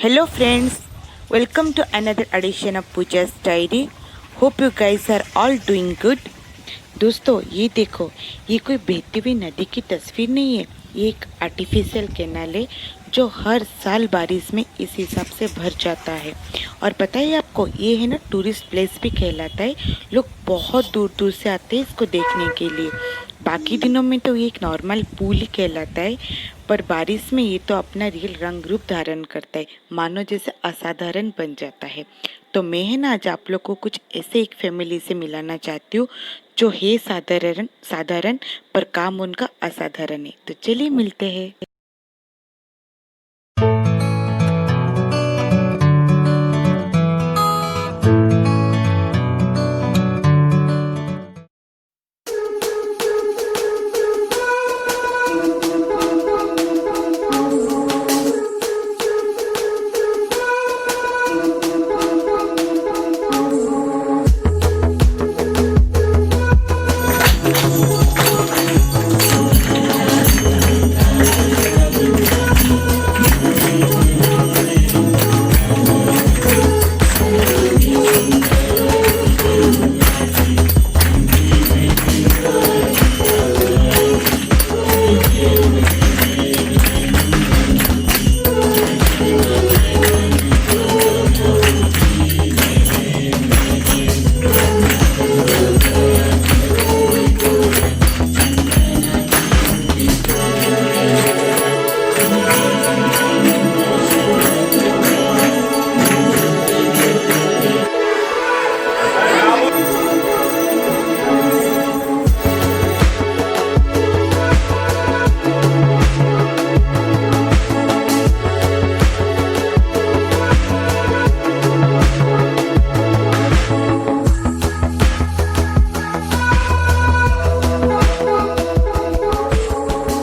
Hello friends, welcome to another edition of Pooja's Diary. Hope you guys are all doing good. दोस्तों ये देखो, ये कोई बहती हुई नदी की तस्वीर नहीं है, ये एक आर्टिफिशियल कैनाल है जो हर साल बारिश में इस हिसाब से भर जाता है। और पता है आपको, ये है ना टूरिस्ट प्लेस भी कहलाता है। लोग बहुत दूर दूर से आते हैं इसको देखने के लिए। बाकी दिनों में तो ये एक नॉर्मल पूल ही कहलाता है, पर बारिश में ये तो अपना रियल रंग रूप धारण करता है, मानो जैसे असाधारण बन जाता है। तो मैं है ना आज आप लोग को कुछ ऐसे एक फैमिली से मिलाना चाहती हूँ जो है साधारण साधारण पर काम उनका असाधारण है। तो चलिए मिलते हैं।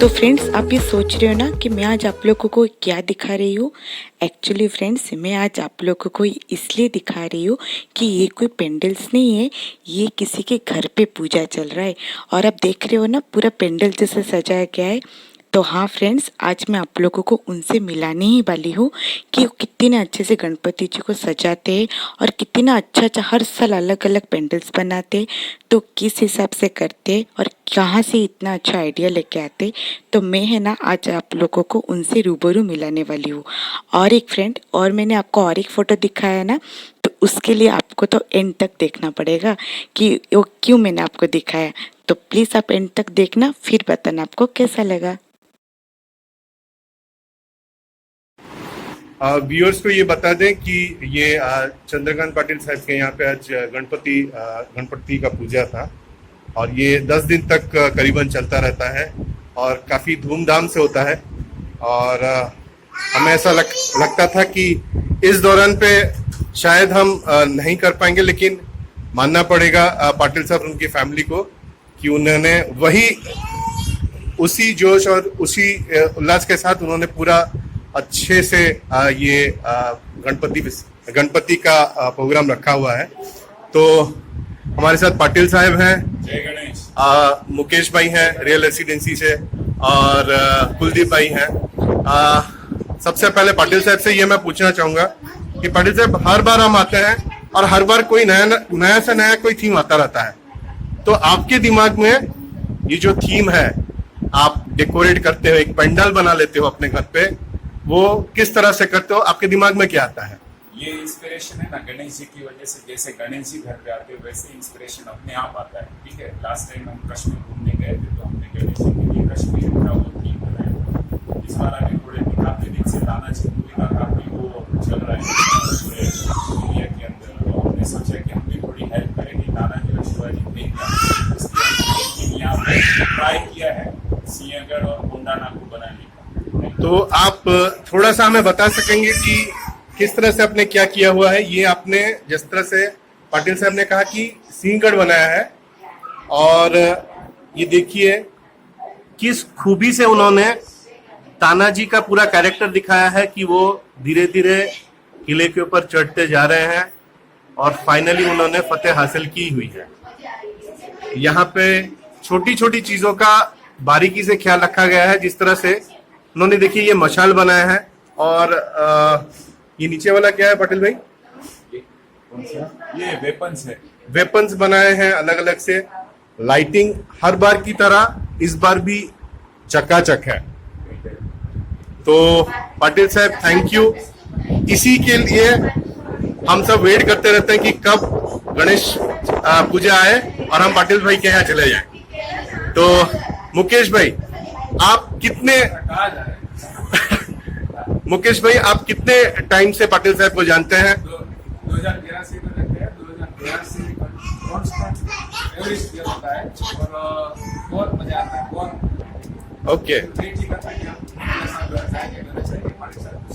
तो फ्रेंड्स, आप ये सोच रहे हो ना कि मैं आज आप लोगों को क्या दिखा रही हूँ। एक्चुअली फ्रेंड्स, मैं आज आप लोगों को इसलिए दिखा रही हूँ कि ये कोई पेंडल्स नहीं है, ये किसी के घर पे पूजा चल रहा है। और आप देख रहे हो ना, पूरा पेंडल जैसे सजाया गया है। तो हाँ फ्रेंड्स, आज मैं आप लोगों को उनसे मिलाने ही वाली हूँ कि वो कितने अच्छे से गणपति जी को सजाते हैं और कितना अच्छा हर साल अलग अलग पेंडल्स बनाते हैं। तो किस हिसाब से करते हैं और कहाँ से इतना अच्छा आइडिया लेके आते। तो मैं है ना आज आप लोगों को उनसे रूबरू मिलाने वाली हूँ। और एक फ्रेंड, और मैंने आपको और एक फ़ोटो दिखाया ना, तो उसके लिए आपको तो एंड तक देखना पड़ेगा कि वो क्यों मैंने आपको दिखाया। तो प्लीज़ आप एंड तक देखना, फिर बताना आपको कैसा लगा। व्यूअर्स को ये बता दें कि ये चंद्रकांत पाटिल साहब के यहाँ पे आज गणपति का पूजा था और ये 10 दिन तक करीबन चलता रहता है और काफ़ी धूमधाम से होता है। और हमें ऐसा लगता था कि इस दौरान पे शायद हम नहीं कर पाएंगे, लेकिन मानना पड़ेगा पाटिल साहब उनकी फैमिली को कि उन्होंने उसी जोश और उसी उल्लास के साथ उन्होंने पूरा अच्छे से ये गणपति का प्रोग्राम रखा हुआ है। तो हमारे साथ पाटिल साहब हैं, जय गणेश, मुकेश भाई हैं रियल रेसिडेंसी से, और कुलदीप भाई हैं। सबसे पहले पाटिल साहब से ये मैं पूछना चाहूंगा कि पाटिल साहब, हर बार हम आते हैं और हर बार कोई नया से नया कोई थीम आता रहता है। तो आपके दिमाग में ये जो थीम है, आप डेकोरेट करते हो, एक पंडाल बना लेते हो अपने घर पे, वो किस तरह से करते हो? आपके दिमाग में क्या आता है? ये इंस्पिरेशन है ना गणेश जी की वजह से। जैसे गणेश जी घर पे आते हैं वैसे इंस्पिरेशन अपने आप आता है। ठीक है, लास्ट टाइम हम कश्मीर घूमने गए थे तो हमने गणेश जी के लिए कश्मीर का वो थीम बनाया। इस बार आगे थोड़े काफी दिन से तानाजी मूवी का काफी वो चल रहा है पूरे इंडिया के अंदर, तो हमने सोचा कि हम भी थोड़ी हेल्प करेंगे तानाजी और शिवाजी देखना। इसलिए यहाँ पे ट्राई किया है सिंहगढ़ और गोंडाना को बनाने का। तो आप थोड़ा सा हमें बता सकेंगे कि किस तरह से आपने क्या किया हुआ है? ये आपने जिस तरह से पाटिल साहब ने कहा कि सिंहगढ़ बनाया है, और ये देखिए किस खूबी से उन्होंने तानाजी का पूरा कैरेक्टर दिखाया है कि वो धीरे धीरे किले के ऊपर चढ़ते जा रहे हैं और फाइनली उन्होंने फतेह हासिल की हुई है। यहाँ पे छोटी छोटी चीजों का बारीकी से ख्याल रखा गया है। जिस तरह से उन्होंने देखिए ये मशाल बनाया है और ये नीचे वाला क्या है पाटिल भाई? ये कौन सा? ये वेपन्स है। वेपन्स बनाए हैं अलग अलग से। लाइटिंग हर बार की तरह इस बार भी चकाचक है। तो पाटिल साहब थैंक यू। इसी के लिए हम सब वेट करते रहते हैं कि कब गणेश पूजा आए और हम पाटिल भाई के यहाँ चले जाएं। तो मुकेश भाई आप कितने मुकेश भाई आप कितने टाइम से पाटिल साहब को जानते हैं? 2013 से तो रहते हैं, 2013 से कांस्टेंट एवरेज ये होता है और बहुत मजा आता है, बहुत ओके क्रिएटिव करता है।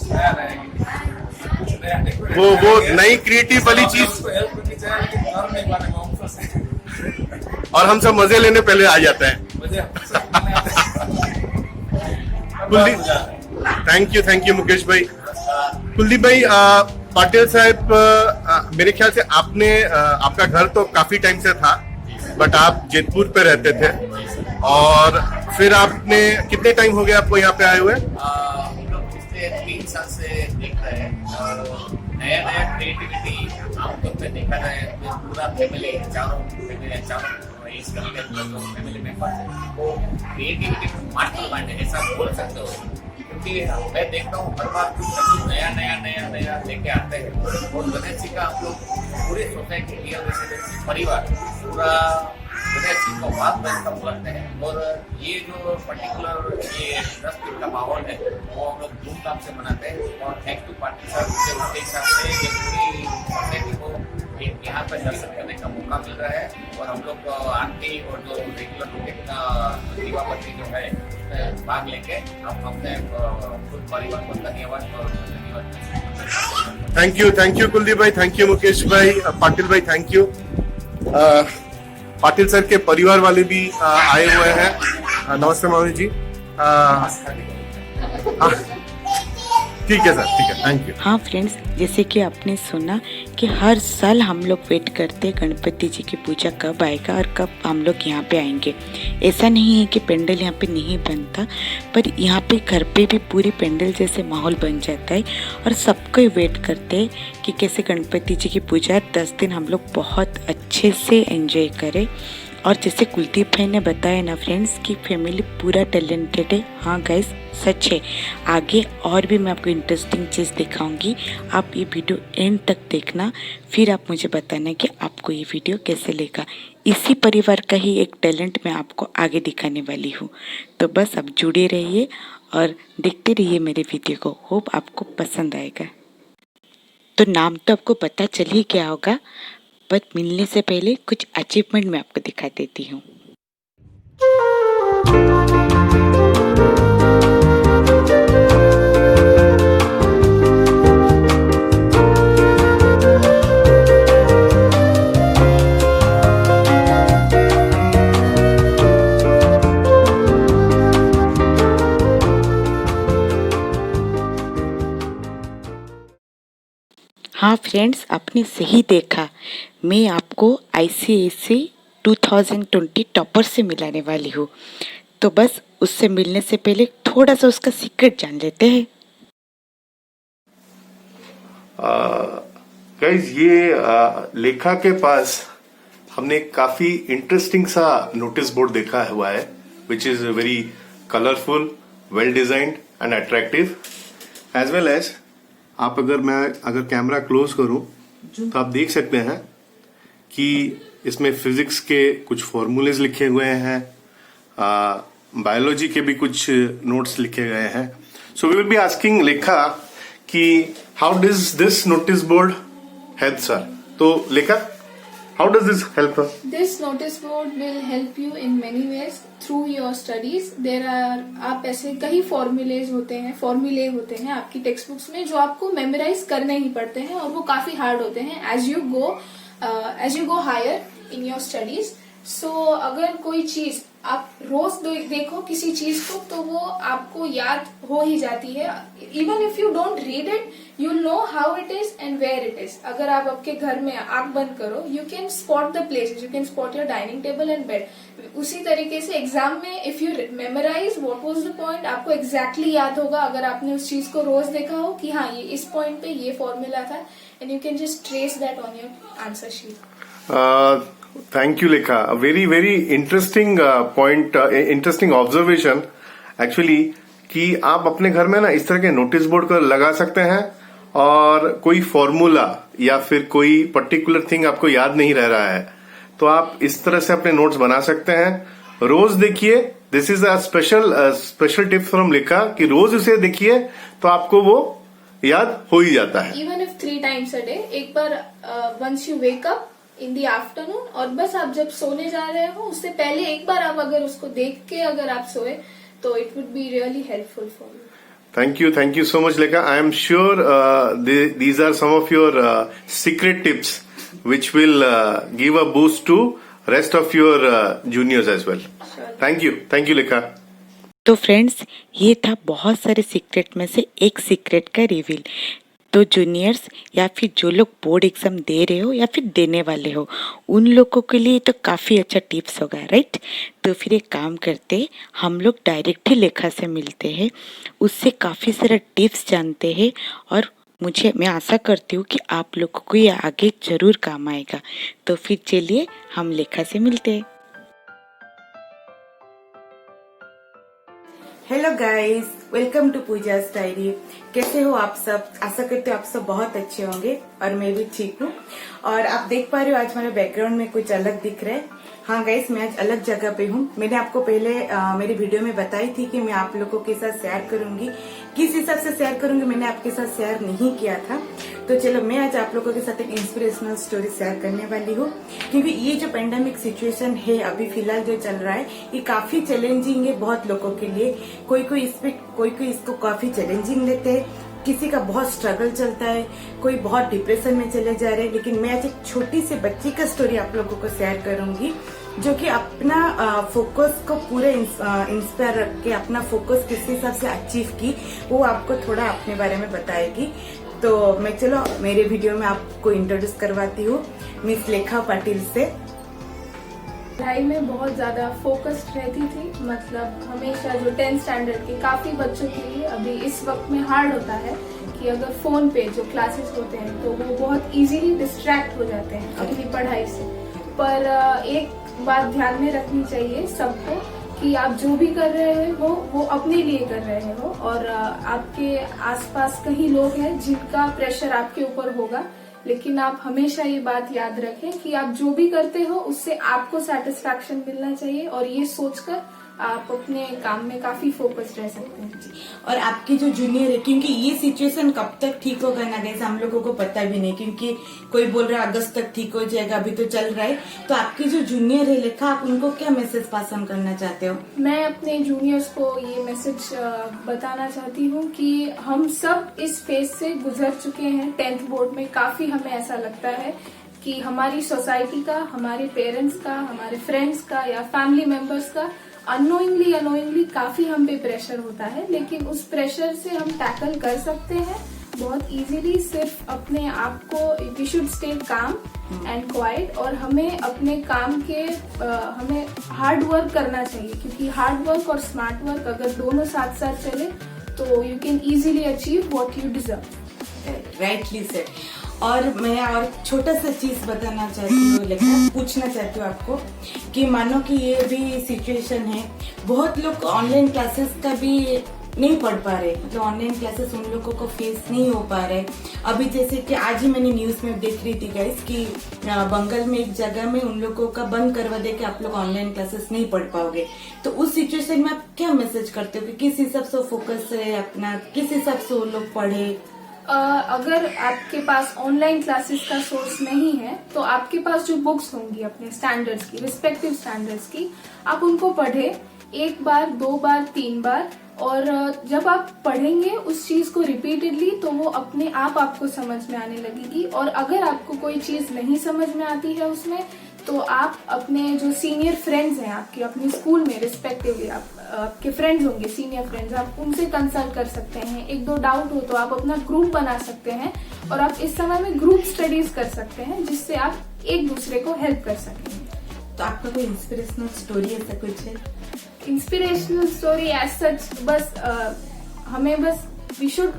नया रहेंगे, वो नई क्रिएटिव वाली चीज हेल्प करनी चाहिए, लेकिन कर नहीं पाने में अवसर से और हम सब मजे लेने पहले आ जाते हैं। थैंक यू मुकेश भाई। कुलदीप भाई पाटिल साहब मेरे ख्याल से आपने आपका घर तो काफी टाइम से था बट आप जेतपुर पे रहते थे और फिर आपने कितने टाइम हो गया आपको यहाँ पे आए हुए? हम लोग पिछले 3 साल से देख रहे हैं और नया नया क्रिएटिविटी आमतौर पे देखा जाए तो पूरा फैमिली चारों इस फैमिली मेंबर है वो क्रिएटिविटी मास्टर माइंड है ऐसा बोल सकते हो, क्योंकि मैं देखता हूँ हर बार कुछ ना कुछ नया लेके आते हैं। और गणेश जी का हम लोग पूरी सोसाइटी परिवार पूरा गणेश जी को बात कम करते हैं और ये जो पर्टिकुलर ये 10 दिन का माहौल है वो हम लोग धूमधाम से मनाते हैं। और थैंक्स टू पाटिल साहब उसके हिसाब से ये पूरी सोसाइटी को यहाँ पर दर्शन करने का मौका मिल रहा है। और हम लोग आरती और जो रेगुलर दीपावली जो है भाग लेके हम अपने खुद परिवार को धन्यवाद। थैंक यू कुलदीप भाई, थैंक यू मुकेश भाई, पाटिल भाई थैंक यू। पाटिल सर के परिवार वाले भी आए हुए हैं। नमस्ते मामी जी। ठीक है सर, ठीक है, थैंक यू। हाँ फ्रेंड्स, जैसे कि आपने सुना कि हर साल हम लोग वेट करते हैं गणपति जी की पूजा कब आएगा और कब हम लोग यहाँ पे आएंगे। ऐसा नहीं है कि पेंडल यहाँ पे नहीं बनता, पर यहाँ पे घर पे भी पूरी पेंडल जैसे माहौल बन जाता है और सबको वेट करते हैं कि कैसे गणपति जी की पूजा 10 दिन हम लोग बहुत अच्छे से एंजॉय करें। और जैसे कुलदीप भाई ने बताया ना फ्रेंड्स कि फैमिली पूरा टैलेंटेड है। हाँ गाइस, सच है। आगे और भी मैं आपको इंटरेस्टिंग चीज़ दिखाऊंगी, आप ये वीडियो एंड तक देखना, फिर आप मुझे बताना कि आपको ये वीडियो कैसे लगा। इसी परिवार का ही एक टैलेंट मैं आपको आगे दिखाने वाली हूँ। तो बस आप जुड़े रहिए और देखते रहिए मेरे वीडियो को। होप आपको पसंद आएगा। तो नाम तो आपको पता चल ही गया होगा, बट मिलने से पहले कुछ अचीवमेंट मैं आपको दिखा देती हूँ। हाँ फ्रेंड्स, आपने सही देखा, मैं आपको ICSE 2020 टॉपर से मिलाने वाली हूँ। तो बस उससे मिलने से पहले थोड़ा सा उसका सीक्रेट जान लेते हैं। गाइस ये लेखा के पास हमने काफी इंटरेस्टिंग सा नोटिस बोर्ड देखा हुआ है which is very colourful, well designed and attractive as well as आप अगर कैमरा क्लोज करूं तो आप देख सकते हैं कि इसमें फिजिक्स के कुछ फॉर्मूलेज लिखे हुए हैं, बायोलॉजी के भी कुछ नोट्स लिखे गए हैं। So we will be asking Lekha कि how does this notice board help sir. तो Lekha, how does this help her? This notice board will help you in many ways through your studies. आप ऐसे कई फॉर्मूले होते हैं आपकी टेक्स्ट बुक्स में जो आपको मेमोराइज करने ही पड़ते हैं और वो काफी हार्ड होते हैं as you go higher in your studies. सो अगर कोई चीज आप रोज देखो किसी चीज को, तो वो आपको याद हो ही जाती है. Even if you don't read it, you know how it is and where it is. अगर आप आपके घर में आंख बंद करो, you can spot the places, you can spot your dining table and bed. उसी तरीके से एग्जाम में if you memorise what was the point, आपको एग्जैक्टली याद होगा अगर आपने उस चीज को रोज देखा हो कि हाँ ये इस पॉइंट पे ये फॉर्मूला था, and you can just trace that on your answer sheet. Thank you Lekha. Very very interesting point, interesting observation actually, कि आप अपने घर में ना इस तरह के नोटिस बोर्ड को लगा सकते हैं, और कोई फॉर्मूला या फिर कोई पर्टिकुलर थिंग आपको याद नहीं रह रहा है तो आप इस तरह से अपने नोट्स बना सकते हैं. रोज देखिए, this is a special tip from लेखा, कि रोज उसे देखिए तो आपको वो याद हो ही जाता है. Even if 3 times a day, एक बार once you wake up in the afternoon, और बस आप जब सोने जा रहे हो उससे पहले एक बार आप अगर उसको देख के अगर आप सोए, तो it would be really helpful for you. Thank you so much, Lekha. I am sure these are some of your secret tips which will give a boost to rest of your juniors as well. Sure. Thank you, Lekha. तो friends, ये था बहुत सारे secret में से एक secret का reveal. तो जूनियर्स या फिर जो लोग बोर्ड एग्जाम दे रहे हो या फिर देने वाले हो, उन लोगों के लिए तो काफ़ी अच्छा टिप्स होगा, राइट? तो फिर एक काम करते, हम लोग डायरेक्ट ही लेखा से मिलते हैं, उससे काफ़ी सारा टिप्स जानते हैं, और मैं आशा करती हूँ कि आप लोगों को ये आगे ज़रूर काम आएगा. तो फिर चलिए हम लेखा से मिलते हैं. Hello guys, welcome to Pooja's diary. कैसे हो आप सब? आशा करते हो आप सब बहुत अच्छे होंगे, और मैं भी ठीक हूँ. और आप देख पा रहे हो आज हमारे बैकग्राउंड में कुछ अलग दिख रहा है. हाँ गाइस, मैं आज अलग जगह पे हूँ. मैंने आपको पहले मेरी वीडियो में बताई थी कि मैं आप लोगों के साथ शेयर करूंगी. किस हिसाब से शेयर करूंगी मैंने आपके साथ शेयर नहीं किया था. तो चलो, मैं आज आप लोगों के साथ एक इंस्पिरेशनल स्टोरी शेयर करने वाली हूँ, क्योंकि ये जो पेंडेमिक सिचुएशन है अभी फिलहाल जो चल रहा है, ये काफी चैलेंजिंग है बहुत लोगों के लिए. कोई इसको काफी चैलेंजिंग लेते हैं, किसी का बहुत स्ट्रगल चलता है, कोई बहुत डिप्रेशन में चले जा रहे हैं. लेकिन मैं आज एक छोटी सी बच्ची का स्टोरी आप लोगों को शेयर करूंगी, जो कि अपना फोकस को पूरे इंस्पायर रख के अपना फोकस किस हिसाब से अचीव की, वो आपको थोड़ा अपने बारे में बताएगी. तो मैं चलो मेरे वीडियो में आपको इंट्रोड्यूस करवाती हूँ मिस लेखा पाटिल से. पढ़ाई में बहुत ज्यादा फोकस्ड रहती थी, मतलब हमेशा जो 10th स्टैंडर्ड के काफी बच्चों के लिए अभी इस वक्त में हार्ड होता है कि अगर फोन पे जो क्लासेस होते हैं तो वो बहुत इजीली डिस्ट्रैक्ट हो जाते हैं अपनी पढ़ाई से. पर एक बात ध्यान में रखनी चाहिए सबको, कि आप जो भी कर रहे हो वो अपने लिए कर रहे हो, और आपके आसपास कई लोग हैं जिनका प्रेशर आपके ऊपर होगा. लेकिन आप हमेशा ये बात याद रखें कि आप जो भी करते हो उससे आपको सेटिस्फैक्शन मिलना चाहिए, और ये सोचकर आप अपने काम में काफी फोकस्ड रह सकते हैं. और आपके जो जूनियर है, क्योंकि ये सिचुएशन कब तक ठीक होगा ना गाइस, हम लोगों को पता भी नहीं, क्योंकि कोई बोल रहा है अगस्त तक ठीक हो जाएगा, अभी तो चल रहा है. तो आपके जो जूनियर है लेखा, आप उनको क्या मैसेज पास ऑन करना चाहते हो? मैं अपने जूनियर्स को ये मैसेज बताना चाहती हूँ कि हम सब इस फेज से गुजर चुके हैं. 10th बोर्ड में काफी हमें ऐसा लगता है कि हमारी सोसाइटी का, हमारे पेरेंट्स का, हमारे फ्रेंड्स का या फैमिली मेंबर्स का अनोइंगली काफी हम पे प्रेशर होता है. लेकिन उस प्रेशर से हम टैकल कर सकते हैं बहुत इजीली. सिर्फ अपने आप को, we should stay calm and quiet, और हमें अपने काम के हमें हार्ड वर्क करना चाहिए, क्योंकि हार्ड वर्क और स्मार्ट वर्क अगर दोनों साथ साथ चले तो you can easily achieve what you deserve. Rightly said. और मैं और छोटा सा चीज बताना चाहती हूँ लेखा, पूछना चाहती हूँ आपको, कि मानो कि ये भी सिचुएशन है, बहुत लोग ऑनलाइन क्लासेस का भी नहीं पढ़ पा रहे, मतलब ऑनलाइन क्लासेस उन लोगों को फेस नहीं हो पा रहे. अभी जैसे कि आज ही मैंने न्यूज में देख रही थी गाइस कि बंगाल में एक जगह में उन लोगों का बंद करवा दे कि आप लोग ऑनलाइन क्लासेस नहीं पढ़ पाओगे. तो उस सिचुएशन में आप क्या मैसेज करते हो कि किस हिसाब से फोकस है अपना, किस हिसाब से वो लोग पढ़े? अगर आपके पास ऑनलाइन क्लासेस का सोर्स नहीं है तो आपके पास जो बुक्स होंगी अपने स्टैंडर्ड्स की, रिस्पेक्टिव स्टैंडर्ड्स की, आप उनको पढ़े 1 बार, 2 बार, 3 बार. और जब आप पढ़ेंगे उस चीज को रिपीटेडली तो वो अपने आप आपको समझ में आने लगेगी. और अगर आपको कोई चीज नहीं समझ में आती है उसमें, तो आप अपने जो सीनियर फ्रेंड्स हैं आपके अपने स्कूल में रिस्पेक्टिवली आपके फ्रेंड्स होंगे सीनियर फ्रेंड्स, आप उनसे कंसल्ट कर सकते हैं। एक दो डाउट हो तो आप अपना ग्रुप बना सकते हैं और आप इस समय में ग्रुप स्टडीज कर सकते हैं जिससे आप एक दूसरे को हेल्प कर सकेंगे। तो आपका कोई इंस्पिरेशनल स्टोरी ऐसा कुछ है? इंस्पिरेशनल स्टोरी एज सच बस हमें बस we should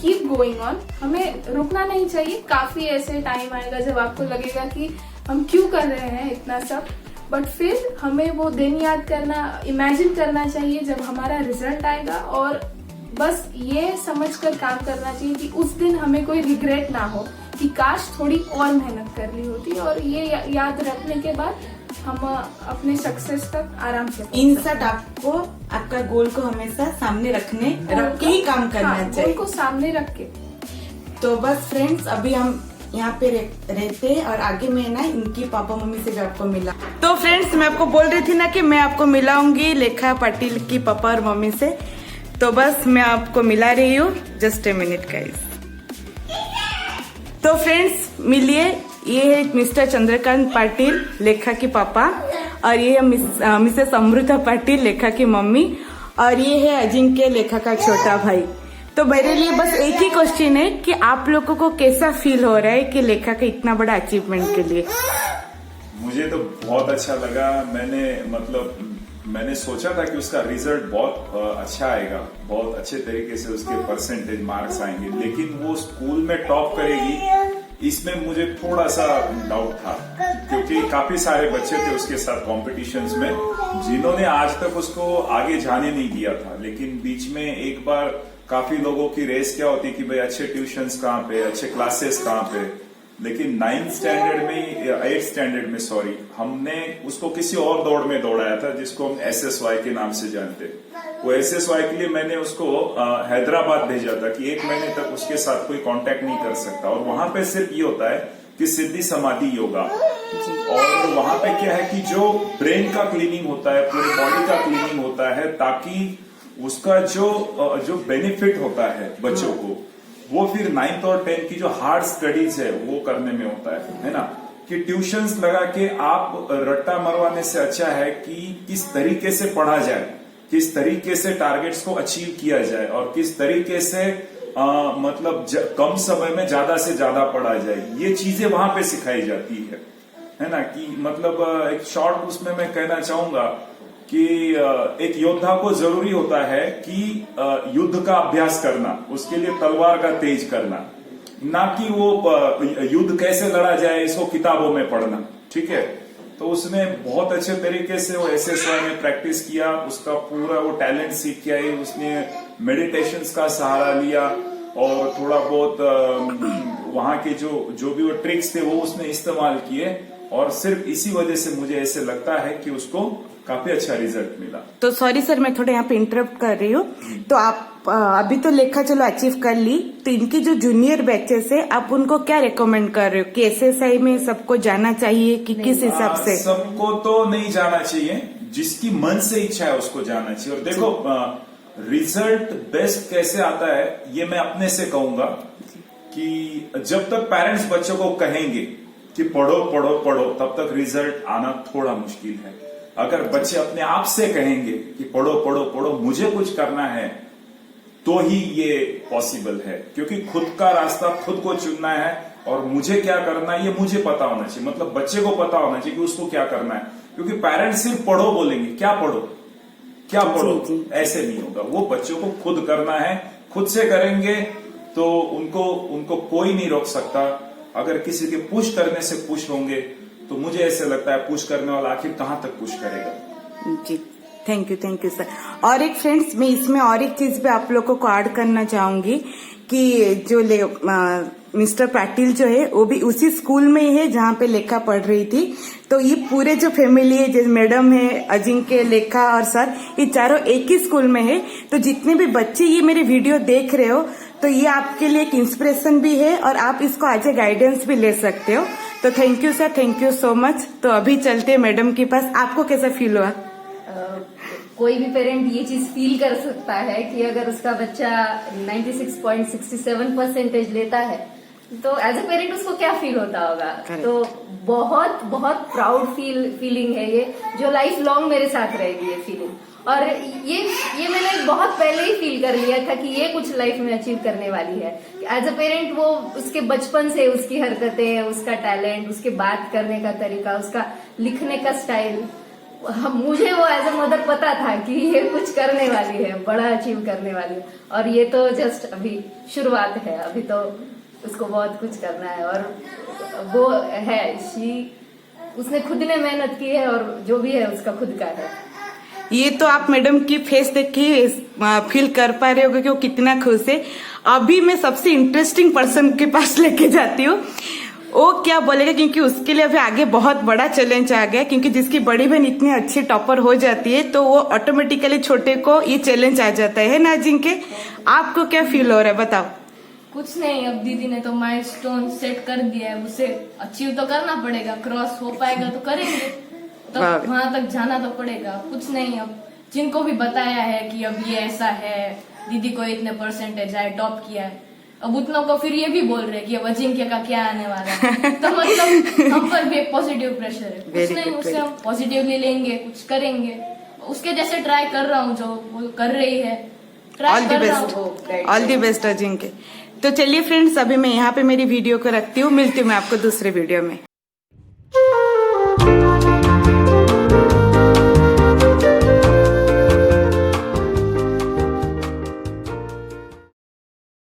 keep going on, हमें रुकना नहीं चाहिए। काफी ऐसे टाइम आएगा जब आपको लगेगा कि हम क्यों कर रहे हैं इतना सब, बट फिर हमें वो दिन याद करना, इमेजिन करना चाहिए जब हमारा रिजल्ट आएगा और बस ये समझकर काम करना चाहिए कि उस दिन हमें कोई रिग्रेट ना हो कि काश थोड़ी और मेहनत कर ली होती। और ये याद रखने के बाद हम अपने सक्सेस तक आराम से इन शॉर्ट आपको आपका गोल को हमेशा सामने रख के ही काम करना चाहिए। गोल को सामने रख के। तो बस फ्रेंड्स, अभी हम यहाँ पे रहते हैं और आगे में ना इनकी पापा मम्मी से भी आपको मिला। तो फ्रेंड्स, मैं आपको बोल रही थी ना कि मैं आपको मिलाऊंगी लेखा पाटिल की पापा और मम्मी से, तो बस मैं आपको मिला रही हूँ। Just a minute guys. तो फ्रेंड्स मिलिए, ये है मिस्टर चंद्रकांत पाटिल लेखा के पापा और ये है मिसेस अमृता पाटिल लेखा की मम्मी और ये है अजिंक्य लेखा का छोटा भाई। तो मेरे लिए बस एक ही क्वेश्चन है कि आप लोगों को कैसा फील हो रहा है कि लेखा का इतना बड़ा अचीवमेंट के लिए? मुझे तो बहुत अच्छा लगा। मैंने सोचा था कि उसका रिजल्ट बहुत अच्छा आएगा, बहुत अच्छे तरीके से उसके परसेंटेज मार्क्स आएंगे, लेकिन वो स्कूल में टॉप करेगी इसमें मुझे थोड़ा सा डाउट था, क्योंकि काफी सारे बच्चे थे उसके साथ कॉम्पिटिशन्स में जिन्होंने आज तक उसको आगे जाने नहीं दिया था। लेकिन बीच में एक बार काफी लोगों की रेस क्या होती कि भाई अच्छे ट्यूशंस कहाँ पे, अच्छे क्लासेस कहाँ पे, लेकिन 8th स्टैंडर्ड में हमने उसको किसी और दौड़ में दौड़ाया था जिसको हम SSY के नाम से जानते। वो SSY के लिए मैंने उसको हैदराबाद भेजा था कि 1 महीने तक उसके साथ कोई कांटेक्ट नहीं कर सकता, और वहां पे सिर्फ ये होता है कि सिद्धि समाधि योगा, और वहां पे क्या है कि जो ब्रेन का क्लीनिंग होता है, पूरी बॉडी का क्लीनिंग होता है, ताकि उसका जो बेनिफिट होता है बच्चों को वो फिर 9th और 10th की जो हार्ड स्टडीज है वो करने में होता है ना। कि ट्यूशंस लगा के आप रट्टा मरवाने से अच्छा है कि किस तरीके से पढ़ा जाए, किस तरीके से टारगेट्स को अचीव किया जाए और किस तरीके से कम समय में ज्यादा से ज्यादा पढ़ा जाए, ये चीजें वहां पे सिखाई जाती है ना। कि एक शॉर्ट उसमें मैं कहना चाहूंगा कि एक योद्धा को जरूरी होता है कि युद्ध का अभ्यास करना, उसके लिए तलवार का तेज करना, ना कि वो युद्ध कैसे लड़ा जाए इसको किताबों में पढ़ना। ठीक है, तो उसने बहुत अच्छे तरीके से वो SSY में प्रैक्टिस किया, उसका पूरा वो टैलेंट सीख के आई, उसने मेडिटेशंस का सहारा लिया और थोड़ा बहुत वहां के जो भी वो ट्रिक्स थे वो उसने इस्तेमाल किए, और सिर्फ इसी वजह से मुझे ऐसे लगता है कि उसको काफी अच्छा रिजल्ट मिला। तो सॉरी सर, मैं थोड़ा यहाँ पे इंटरप्ट कर रही हूँ। तो आप अभी तो लेखा चलो अचीव कर ली, तो इनकी जो जूनियर बैचेस है आप उनको क्या रेकमेंड कर रहे हो कि SSI में सबको जाना चाहिए कि किस हिसाब से? सबको तो नहीं जाना चाहिए, जिसकी मन से इच्छा है उसको जाना चाहिए। और देखो रिजल्ट बेस्ट कैसे आता है ये मैं अपने से कहूंगा कि जब तक पेरेंट्स बच्चों को कहेंगे कि पढ़ो पढ़ो पढ़ो, तब तक रिजल्ट आना थोड़ा मुश्किल है। अगर बच्चे अपने आप से कहेंगे कि पढ़ो पढ़ो पढ़ो, मुझे कुछ करना है, तो ही ये पॉसिबल है, क्योंकि खुद का रास्ता खुद को चुनना है और मुझे क्या करना है ये मुझे पता होना चाहिए। मतलब बच्चे को पता होना चाहिए कि उसको क्या करना है, क्योंकि पेरेंट्स सिर्फ पढ़ो बोलेंगे, क्या पढ़ो क्या पढ़ो, ऐसे नहीं होगा। वो बच्चों को खुद करना है, खुद से करेंगे तो उनको कोई नहीं रोक सकता। अगर किसी के पुश करने से पुश होंगे तो मुझे ऐसे लगता है पुश करने वाला आखिर कहां तक पुश करेगा। जी, थैंक यू सर। और एक फ्रेंड्स, मैं इसमें और एक चीज भी आप लोगों को ऐड करना चाहूंगी कि जो मिस्टर पाटिल जो है वो भी उसी स्कूल में ही है जहाँ पे लेखा पढ़ रही थी। तो ये पूरे जो फैमिली है, जैसे मैडम है, अजिंक्य, लेखा और सर, ये चारों एक ही स्कूल में है। तो जितने भी बच्चे ये मेरे वीडियो देख रहे हो, तो ये आपके लिए एक इंस्पिरेशन भी है और आप इसको आगे गाइडेंस भी ले सकते हो। तो thank you sir, thank you so much. तो अभी चलते हैं मैडम के पास। आपको कैसा फील हुआ? कोई भी पेरेंट ये चीज फील कर सकता है कि अगर उसका बच्चा 96.67% लेता है तो एज अ पेरेंट उसको क्या फील होता होगा। Correct. तो बहुत बहुत प्राउड फीलिंग है ये, जो लाइफ लॉन्ग मेरे साथ रहेगी ये फीलिंग। और ये मैंने बहुत पहले ही फील कर लिया था कि ये कुछ लाइफ में अचीव करने वाली है। एज अ पेरेंट वो उसके बचपन से उसकी हरकतें, उसका टैलेंट, उसके बात करने का तरीका, उसका लिखने का स्टाइल, मुझे वो एज अ मदर पता था कि ये कुछ करने वाली है, बड़ा अचीव करने वाली है। और ये तो जस्ट अभी शुरुआत है, अभी तो उसको बहुत कुछ करना है। और वो है उसने खुद ने मेहनत की है और जो भी है उसका खुद का है। ये तो आप मैडम की फेस देख के फील कर पा रहे होगे कि वो कितना खुश है। अभी मैं सबसे इंटरेस्टिंग पर्सन के पास लेके जाती हूँ, वो क्या बोलेगा, क्योंकि उसके लिए अभी आगे बहुत बड़ा चैलेंज आ गया। क्योंकि जिसकी बड़ी बहन इतनी अच्छी टॉपर हो जाती है तो वो ऑटोमेटिकली छोटे को ये चैलेंज आ जाता है ना जिनके। आपको क्या फील हो रहा है बताओ। कुछ नहीं, अब दीदी ने तो माइलस्टोन सेट कर दिया है, उसे अचीव तो करना पड़ेगा, क्रॉस हो पाएगा तो करेंगे, तो वाह। वहां तक जाना तो पड़ेगा। कुछ नहीं, अब जिनको भी बताया है कि अब ये ऐसा है, दीदी को इतने परसेंटेज आए, टॉप किया है, अब उतनों को फिर ये भी बोल रहे कि अब अजिंक्य का क्या आने वाला है। तो मतलब हम पर भी एक पॉजिटिव प्रेशर है। Very कुछ नहीं, good, उससे very हम पॉजिटिवली लेंगे, कुछ करेंगे। उसके जैसे ट्राई कर रहा हूँ, जो वो कर रही है, ऑल ट्राई द कर रहा बेस्ट, हूँ। All the best Ajinkya. तो चलिए फ्रेंड्स, अभी मैं यहाँ पे मेरी वीडियो को रखती हूँ, मिलती हूँ मैं आपको दूसरे वीडियो में।